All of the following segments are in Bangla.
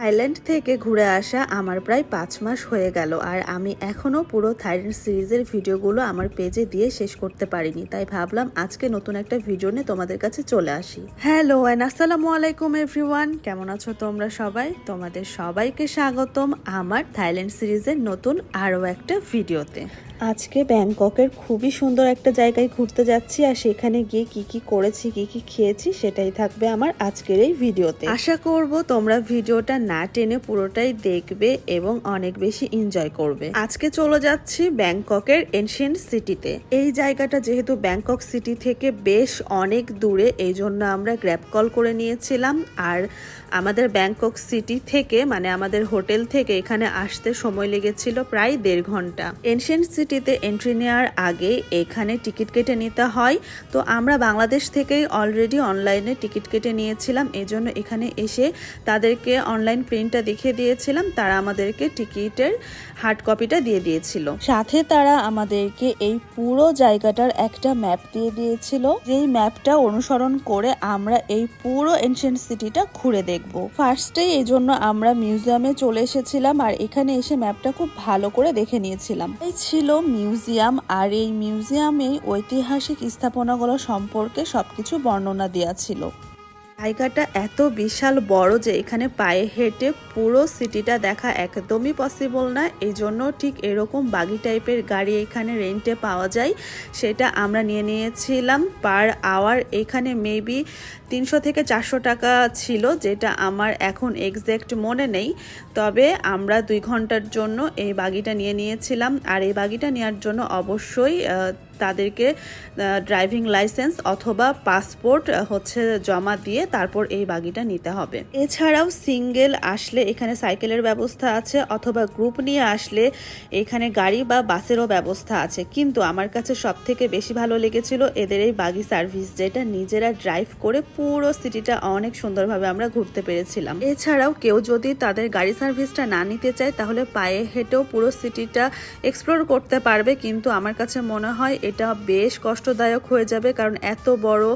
থাইল্যান্ড থেকে ঘুরে আসা আমার প্রায় 5 মাস হয়ে গেল আর আমি এখনও পুরো থাইল্যান্ড সিরিজের ভিডিওগুলো আমার পেজে দিয়ে শেষ করতে পারিনি, তাই ভাবলাম আজকে নতুন একটা ভিডিও নিয়ে তোমাদের কাছে চলে আসি। হ্যালো এন্ড আসসালামু আলাইকুম এভরিওয়ান, কেমন আছো তোমরা সবাই? তোমাদের সবাইকে স্বাগতম আমার থাইল্যান্ড সিরিজের নতুন আরও একটা ভিডিওতে। আজকে ব্যাংককের খুবই সুন্দর একটা জায়গায় ঘুরতে যাচ্ছি আর সেখানে গিয়ে কি কি করেছি, কি কি খেয়েছি সেটাই থাকবে আমার আজকের এই ভিডিওতে। আশা করব তোমরা ভিডিওটা না টেনে পুরোটাই দেখবে এবং অনেক বেশি এনজয় করবে। আজকে চলে যাচ্ছি ব্যাংককের এনশিয়েন্ট সিটিতে। এই জায়গাটা যেহেতু ব্যাংকক সিটি থেকে বেশ অনেক দূরে, এই জন্য আমরা গ্র্যাব কল করে নিয়েছিলাম। আর আমাদের ব্যাংকক সিটি থেকে মানে আমাদের হোটেল থেকে এখানে আসতে সময় লেগেছিল প্রায় 1.5 ঘন্টা। এনশিয়েন্ট সিটিতে এন্ট্রি নেওয়ার আগে এখানে টিকিট কেটে নিতে হয়। তো আমরা বাংলাদেশ থেকেই অলরেডি অনলাইনে টিকিট কেটে নিয়েছিলাম, এজন্য এখানে এসে তাদেরকে অনলাইন প্রিন্টটা দেখিয়ে দিয়েছিলাম, তারা আমাদেরকে টিকিটের হার্ড কপিটা দিয়ে দিয়েছিল। সাথে তারা আমাদেরকে এই পুরো জায়গাটার একটা ম্যাপ দিয়ে দিয়েছিল, যেই ম্যাপটা অনুসরণ করে আমরা এই পুরো এনশিয়েন্ট সিটিটা ঘুরে দেখব। ফার্স্টে এই জন্য আমরা মিউজিয়ামে চলে এসেছিলাম আর এখানে এসে ম্যাপটা খুব ভালো করে দেখে নিয়েছিলাম। এই ছিল মিউজিয়াম আর এই মিউজিয়ামে ঐতিহাসিক স্থাপনাগুলো সম্পর্কে সবকিছু বর্ণনা দেওয়া ছিল। জায়গাটা এত বিশাল বড় যে এখানে পায়ে হেঁটে পুরো সিটিটা দেখা একদমই পসিবল না, এই জন্য ঠিক এরকম বাগি টাইপের গাড়ি এখানে রেন্টে পাওয়া যায়, সেটা আমরা নিয়ে নিয়েছিলাম। পার আওয়ার এখানে মেবি 300 থেকে 400 টাকা ছিল, যেটা আমার এখন এক্স্যাক্ট মনে নেই। তবে আমরা 2 ঘন্টার জন্য এই বাগিটা নিয়ে নিয়েছিলাম আর এই বাগিটা নেওয়ার জন্য অবশ্যই তাদেরকে ড্রাইভিং লাইসেন্স অথবা পাসপোর্ট জমা দিয়ে তারপর এই বাগিটা নিতে হবে। এছাড়াও সিঙ্গেল আসলে এখানে সাইকেলের ব্যবস্থা আছে, অথবা গ্রুপ নিয়ে আসলে এখানে গাড়ি বা বাসেরও ব্যবস্থা আছে। কিন্তু আমার কাছে সব থেকে বেশি ভালো লেগেছিল এদের এই বাগি সার্ভিস, যেটা নিজেরা ড্রাইভ করে পুরো সিটিটা অনেক সুন্দরভাবে আমরা ঘুরতে পেরেছিলাম। এছাড়াও কেউ যদি তাদের গাড়ি সার্ভিসটা না নিতে চায় তাহলে পায়ে হেঁটেও পুরো সিটিটা এক্সপ্লোর করতে পারবে, কিন্তু আমার কাছে মনে হয় এটা বেশ কষ্টদায়ক হয়ে যাবে, কারণ এত বড়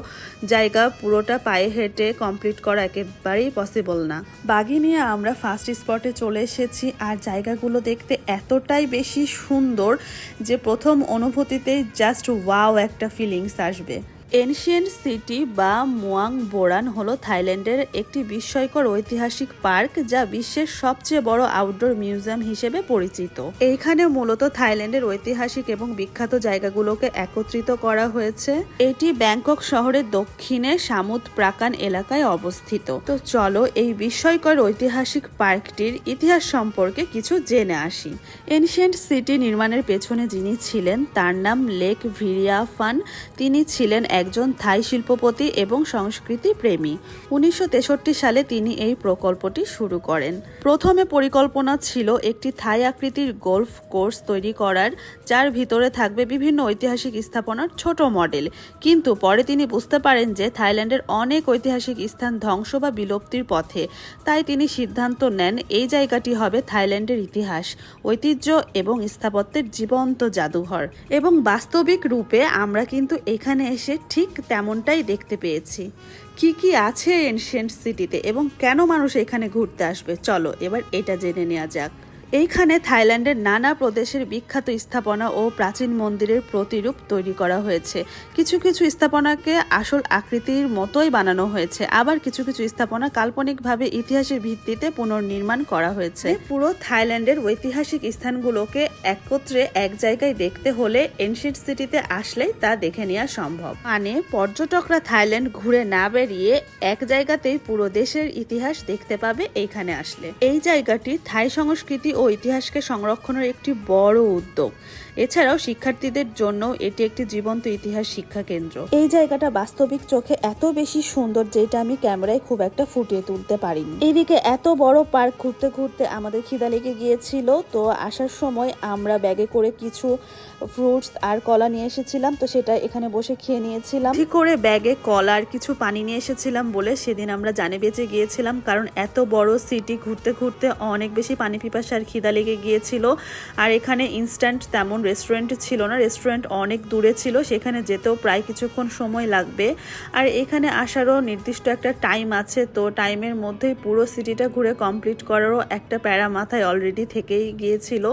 জায়গা পুরোটা পায়ে হেঁটে কমপ্লিট করা একেবারেই পসিবল না। বাগি নিয়ে আমরা ফার্স্ট স্পটে চলে এসেছি আর জায়গাগুলো দেখতে এতটাই বেশি সুন্দর যে প্রথম অনুভূতিতেই জাস্ট ওয়াও একটা ফিলিংস আসবে। এনশিয়েন্ট সিটি বা মুয়াং বোরান হলো থাইল্যান্ডের একটি বিস্ময়কর ঐতিহাসিক পার্ক, যা বিশ্বের সবচেয়ে বড় আউটডোর মিউজিয়াম হিসেবে পরিচিত। এইখানে মূলত থাইল্যান্ডের ঐতিহাসিক এবং বিখ্যাত জায়গাগুলোকে একত্রিত করা হয়েছে। এটি ব্যাংকক শহরের দক্ষিণে সামুদ প্রাকান এলাকায় অবস্থিত। তো চলো এই বিস্ময়কর ঐতিহাসিক পার্কটির ইতিহাস সম্পর্কে কিছু জেনে আসি। এনশিয়েন্ট সিটি নির্মাণের পেছনে যিনি ছিলেন তার নাম লেক ভিরিয়াফান। তিনি ছিলেন একজন থাই শিল্পপতি এবং সংস্কৃতি প্রেমী। 1963 সালে তিনি এই প্রকল্পটি শুরু করেন। প্রথমে পরিকল্পনা ছিল একটি থাই আকৃতির গল্ফ কোর্স তৈরি করার, যার ভিতরে থাকবে বিভিন্ন ঐতিহাসিক স্থাপনার ছোট মডেল। কিন্তু পরে তিনি বুঝতে পারেন যে থাইল্যান্ডের অনেক ঐতিহাসিক স্থান ধ্বংস বা বিলুপ্তির পথে, তাই তিনি সিদ্ধান্ত নেন এই জায়গাটি হবে থাইল্যান্ডের ইতিহাস, ঐতিহ্য এবং স্থাপত্যের জীবন্ত জাদুঘর। এবং বাস্তবিক রূপে আমরা কিন্তু এখানে এসে ঠিক তেমনটাই দেখতে পেয়েছি। কি কি আছে এনশিয়েন্ট সিটিতে এবং কেন মানুষ এখানে ঘুরতে আসবে, চলো এবার এটা জেনে নেওয়া যাক। এইখানে থাইল্যান্ডের নানা প্রদেশের বিখ্যাত স্থাপনা ও প্রাচীন মন্দিরের প্রতিরূপ তৈরি করা হয়েছে। কিছু কিছু স্থাপনাকে আসল আকৃতির মতোই বানানো হয়েছে, আবার কিছু কিছু স্থাপনা কাল্পনিকভাবে ইতিহাসের ভিত্তিতে পুনর্নির্মাণ করা হয়েছে। পুরো থাইল্যান্ডের ঐতিহাসিক স্থানগুলোকে একত্রে এক জায়গায় দেখতে হলে এনশিয়েন্ট সিটিতে আসলেই তা দেখে নেওয়া সম্ভব। মানে পর্যটকরা থাইল্যান্ড ঘুরে না বেরিয়ে এক জায়গাতেই পুরো দেশের ইতিহাস দেখতে পাবে এইখানে আসলে। এই জায়গাটি থাই সংস্কৃতি ও ইতিহাসকে সংরক্ষণের একটি বড় উদ্যোগ। এছাড়াও শিক্ষার্থীদের জন্য এটি একটি জীবন্ত ইতিহাস শিক্ষা কেন্দ্র। এই জায়গাটা বাস্তবিক চোখে এত বেশি সুন্দর যেটা আমি ক্যামেরায় খুব একটা ফুটিয়ে তুলতে পারিনি। এইদিকে এত বড় পার্ক ঘুরতে ঘুরতে আমাদের খিদা লেগে গিয়েছিল, তো আসার সময় আমরা ব্যাগে করে কিছু ফ্রুটস আর কলা নিয়ে এসেছিলাম, তো সেটা এখানে বসে খেয়ে নিয়েছিলাম। ঠিক করে ব্যাগে কলা আর কিছু পানি নিয়ে এসেছিলাম বলে সেদিন আমরা জানে বেঁচে গিয়েছিলাম, কারণ এত বড় সিটি ঘুরতে ঘুরতে অনেক বেশি পানি পিপাসার খিদা লেগে গিয়েছিল। আর এখানে ইনস্ট্যান্ট তেমন রেস্টুরেন্ট ছিল না, রেস্টুরেন্ট অনেক দূরে ছিল, সেখানে যেতেও প্রায় কিছুক্ষণ সময় লাগবে। আর এখানে আসারও নির্দিষ্ট একটা টাইম আছে, তো টাইমের মধ্যেই পুরো সিটিটা ঘুরে কমপ্লিট করারও একটা প্যারা মাথায় অলরেডি থেকেই গিয়েছিল।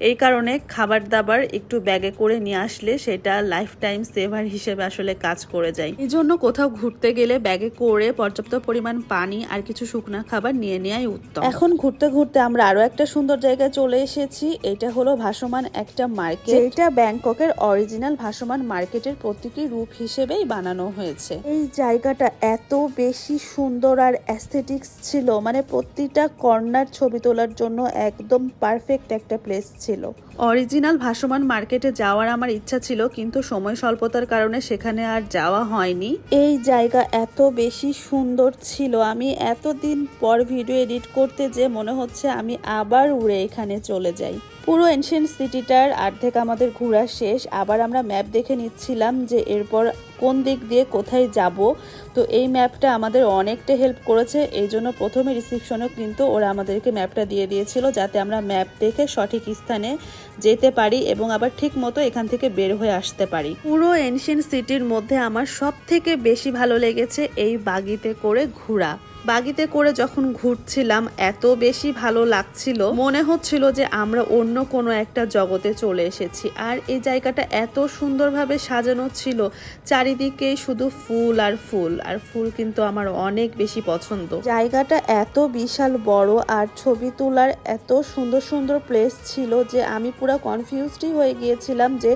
এই কারণে খাবার দাবার একটু ব্যাগে করে নিয়ে আসলে সেটা লাইফ টাইম সেভার হিসেবে আসলে কাজ করে যায়। এই জন্য কোথাও ঘুরতে গেলে ব্যাগে করে পর্যাপ্ত পরিমাণ পানি আর কিছু শুকনা খাবার নিয়ে নেওয়াই উত্তম। এখন ঘুরতে ঘুরতে আমরা আরো একটা সুন্দর জায়গায় চলে এসেছি। এটা হলো ভাসমান একটা মার্কেট, এটা ব্যাংককের অরিজিনাল ভাসমান মার্কেটের প্রতীকী রূপ হিসেবেই বানানো হয়েছে। এই জায়গাটা এত বেশি সুন্দর আর অ্যাস্থেটিক্স ছিল, মানে প্রতিটা কর্নার ছবি তোলার জন্য একদম পারফেক্ট একটা প্লেস ছিল। অরিজিনাল ভাসমান মার্কেটে যাওয়ার আমার ইচ্ছা ছিল, কিন্তু সময় স্বল্পতার কারণে সেখানে আর যাওয়া হয়নি। এই জায়গা এত বেশি সুন্দর ছিল, আমি এতদিন পর ভিডিও এডিট করতে যে মনে হচ্ছে আমি আবার উড়ে এখানে চলে যাই। পুরো এনশিয়েন্ট সিটিটার অর্ধেক আমাদের ঘোরা শেষ। আবার আমরা ম্যাপ দেখে নিচ্ছিলাম যে এরপর কোন দিক দিয়ে কোথায় যাব। তো এই ম্যাপটা আমাদের অনেকটা হেল্প করেছে। এই জন্য প্রথমে রিসিপশনেও কিন্তু ওরা আমাদেরকে ম্যাপটা দিয়ে দিয়েছিল, যাতে আমরা ম্যাপ দেখে সঠিক স্থানে যেতে পারি এবং আবার ঠিক মতো এখান থেকে বের হয়ে আসতে পারি। পুরো এনশিয়েন্ট সিটির মধ্যে আমার সব থেকে বেশি ভালো লেগেছে এই বাগিতে করে ঘোরা। বাগিতে করে যখন ঘুরছিলাম এত বেশি ভালো লাগছিল, মনে হচ্ছিল যে আমরা অন্য কোনো একটা জগতে চলে এসেছি। আর এই জায়গাটা এত সুন্দরভাবে সাজানো ছিল, চারিদিকে শুধু ফুল আর ফুল আর ফুল, কিন্তু আমার অনেক বেশি পছন্দ। জায়গাটা এত বিশাল বড় আর ছবি তোলার এত সুন্দর সুন্দর প্লেস ছিল যে আমি পুরো কনফিউজডই হয়ে গিয়েছিলাম যে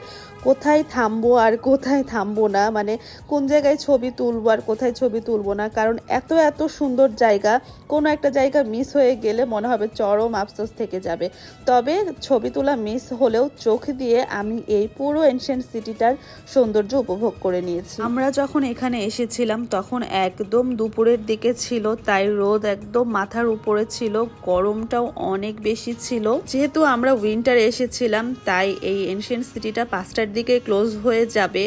কোথায় থামবো আর কোথায় থামবো না, মানে কোন জায়গায় ছবি তুলবো আর কোথায় ছবি তুলবো না। কারণ এত এত সুন্দর জায়গা, কোনো একটা জায়গা মিস হয়ে গেলে মনে হবে চরম আফসোস থেকে যাবে। তবে ছবি তোলা মিস হলেও চোখ দিয়ে আমি এই পুরো এনশিয়েন্ট সিটিটার সৌন্দর্য উপভোগ করে নিয়েছি। আমরা যখন এখানে এসেছিলাম তখন একদম দুপুরের দিকে ছিল, তাই রোদ একদম মাথার উপরে ছিল, গরমটাও অনেক বেশি ছিল। যেহেতু আমরা উইন্টারে এসেছিলাম তাই এই এনশিয়েন্ট সিটিটা 5টার দিকে ক্লোজ হয়ে যাবে।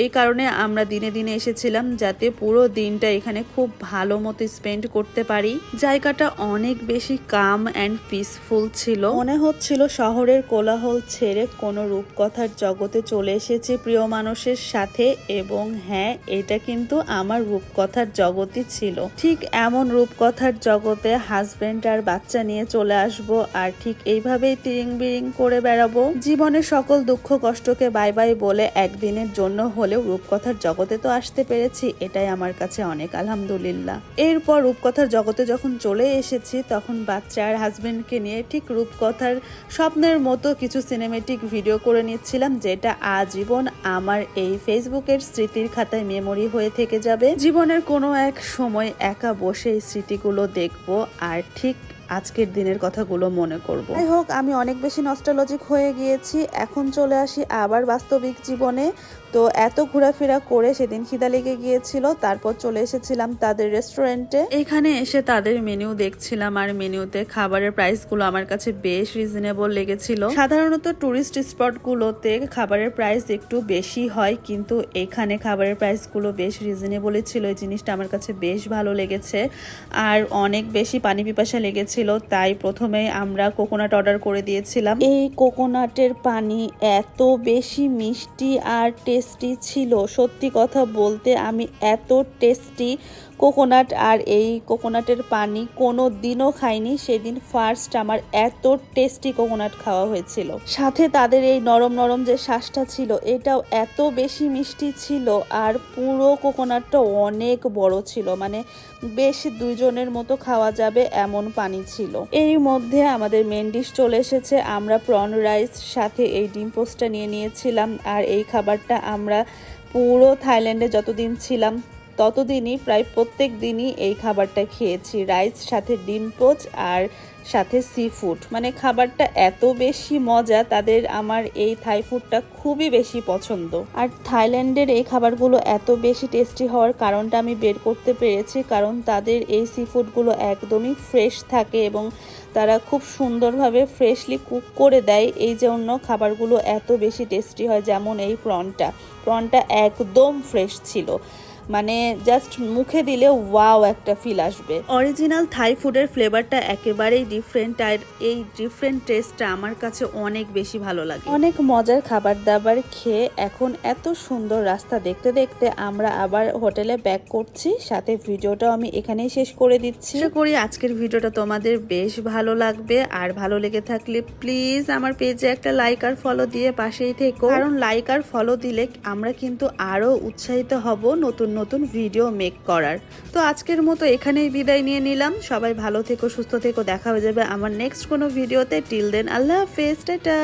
এই কারণে আমরা দিনে দিনে এসেছিলাম, যাতে পুরো দিনটা এখানে খুব ভালো মতো স্পেন্ড করতে পারি। জায়গাটা অনেক বেশি কাম অ্যান্ড পিসফুল ছিল, মনে হচ্ছিল শহরের কোলাহল ছেড়ে কোনো রূপকথার জগতে চলে এসেছি প্রিয় মানুষের সাথে। এবং হ্যাঁ, এটা কিন্তু আমার রূপকথার জগতই ছিল। ঠিক এমন রূপকথার জগতে হাজবেন্ড আর বাচ্চা নিয়ে চলে আসব, আর ঠিক এইভাবেই তিরিং বিরিং করে বেড়াবো। জীবনের সকল দুঃখ কষ্টকে বাই বাই বলে একদিনের জন্য হলেও রূপকথার জগতে তো আসতে পেরেছি, এটাই আমার কাছে অনেক আলহামদুলিল্লাহ। এরপর রূপকথার জগতে যখন চলে এসেছি তখন বাচ্চা আর হাজবেন্ডকে নিয়ে ঠিক রূপকথার স্বপ্নের মতো কিছু সিনেমেটিক ভিডিও করে নিচ্ছিলাম, যেটা আজীবন আমার এই ফেসবুকের স্মৃতির খাতায় মেমোরি হয়ে থেকে যাবে। জীবনের কোনো এক সময় একা বসে এই স্মৃতিগুলো দেখবো আর ঠিক আজকের দিনের কথাগুলো মনে করব। যাই হোক, আমি অনেক বেশি নস্টালজিক হয়ে গিয়েছি। এখন চলে আসি আবার বাস্তবিক জীবনে। তো এত ঘোরাফেরা করে সেদিন খিদা লেগে গিয়েছিল, তারপর চলে এসেছিলাম তাদের রেস্টুরেন্টে। এখানে এসে তাদের মেনু দেখছিলাম, আর মেনুতে খাবারের প্রাইসগুলো আমার কাছে বেশ রিজনেবল লেগেছিল। সাধারণত টুরিস্ট স্পটগুলোতে খাবারের প্রাইস একটু বেশি হয়, কিন্তু এখানে খাবারের প্রাইসগুলো বেশ রিজনেবলই ছিল। এই জিনিসটা আমার কাছে বেশ ভালো লেগেছে। আর অনেক বেশি পানি পিপাসা লেগেছিল, তাই প্রথমে আমরা কোকোনাট অর্ডার করে দিয়েছিলাম। এই কোকোনাটের পানি এত বেশি মিষ্টি আর টেস্টি ছিল, সত্যি কথা বলতে আমি এত টেস্টি কোকোনাট আর এই কোকোনাটের পানি কোনো দিনও খাইনি। সেদিন ফার্স্ট আমার এত টেস্টি কোকোনাট খাওয়া হয়েছিল। সাথে তাদের এই নরম নরম যে শ্বাসটা ছিল এটাও এত বেশি মিষ্টি ছিল, আর পুরো কোকোনাটটা অনেক বড় ছিল, মানে বেশ 2 জনের মতো খাওয়া যাবে এমন পানি ছিল। এর মধ্যে আমাদের মেন ডিশ চলে এসেছে। আমরা প্রন রাইস সাথে এই ডিম পোস্টটা নিয়ে নিয়েছিলাম, আর এই খাবারটা আমরা পুরো থাইল্যান্ডে যতদিন ছিলাম ততদিনই প্রায় প্রত্যেক দিনই এই খাবারটা খেয়েছি, রাইস সাথে ডিম পোচ আর সাথে সি ফুড। মানে খাবারটা এত বেশি মজা, তাদের আমার এই থাই ফুডটা খুবই বেশি পছন্দ। আর থাইল্যান্ডের এই খাবারগুলো এত বেশি টেস্টি হওয়ার কারণটা আমি বের করতে পেরেছি, কারণ তাদের এই সি ফুডগুলো একদমই ফ্রেশ থাকে এবং তারা খুব সুন্দরভাবে ফ্রেশলি কুক করে দেয়, এই জন্য খাবারগুলো এত বেশি টেস্টি হয়। যেমন এই প্রনটা একদম ফ্রেশ ছিল। মানে জাস্ট মুখে দিলে ওয়াও একটা ফিল আসবে। অরিজিনাল থাই ফুডের ফ্লেভারটা একেবারেই ডিফারেন্ট, আর এই ডিফারেন্ট টেস্টটা আমার কাছে অনেক বেশি ভালো লাগে। অনেক মজার খাবার দাবার খেয়ে এখন এত সুন্দর রাস্তা দেখতে দেখতে আমরা আবার হোটেলে ব্যাক করছি। সাথে ভিডিওটাও আমি এখানেই শেষ করে দিচ্ছি। আশা করি আজকের ভিডিওটা তোমাদের বেশ ভালো লাগবে, আর ভালো লেগে থাকলে প্লিজ আমার পেজে একটা লাইক আর ফলো দিয়ে পাশেই থেকো, কারণ লাইক আর ফলো দিলে আমরা কিন্তু আরো উৎসাহিত হব নতুন নতুন ভিডিও মেক করার। তো আজকের মতো এখানেই বিদায় নিয়ে নিলাম। সবাই ভালো থেকো, সুস্থ থেকো, দেখা হয়ে যাবে আমার নেক্সট কোনো ভিডিওতে। টিল দেন আল্লাহ হাফেজ, টাটা।